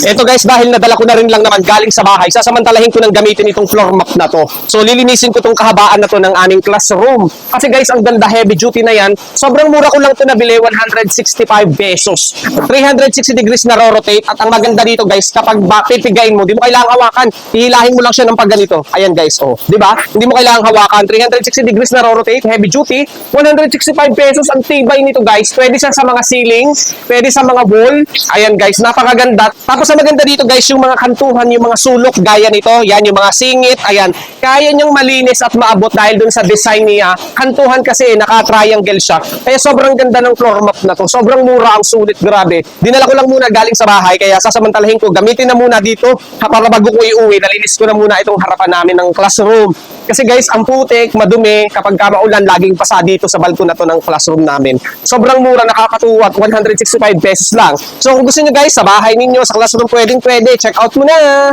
Ito guys, dahil nadala ko na rin lang naman galing sa bahay, sasamantalahin ko ng gamitin itong floor mat na to. So lilinisin ko tong kahabaan na to ng aming classroom. Kasi guys, ang ganda, heavy duty na yan. Sobrang mura ko lang to nabili, 165 pesos. 360 degrees na rotate. At ang maganda dito guys, kapag pipigain mo, di mo kailangang hawakan. Hihilahin mo lang siya ng pagganito. Ayan guys, oh. Di ba? Hindi mo kailangang hawakan. 360 degrees na rotate, heavy duty. 165 pesos ang tibay nito guys. Pwede siya sa mga ceiling, pwede sa mga wall. Ayan guys, napakaganda. Tapos ang maganda dito guys, yung mga kantuhan, yung mga sulok gaya nito, yan yung mga singit, ayan. Kaya niyang malinis at maabot dahil dun sa design niya. Kantuhan kasi naka-triangle siya. Kaya sobrang ganda ng floor mat na to. Sobrang mura, ang sulit, grabe. Dinala ko lang muna galing sa bahay, kaya sasamantalahin ko, gamitin na muna dito para bago ko iuwi, nalinis ko na muna itong harapan namin ng classroom. Kasi guys, ang putik, madumi, kapag maulan, laging pasa dito sa balkon na to ng classroom namin. Sobrang mura, nakakatuwa, 165 pesos lang. So kung gusto nyo guys, sa bahay ninyo, sa classroom, pwede, check out mo na.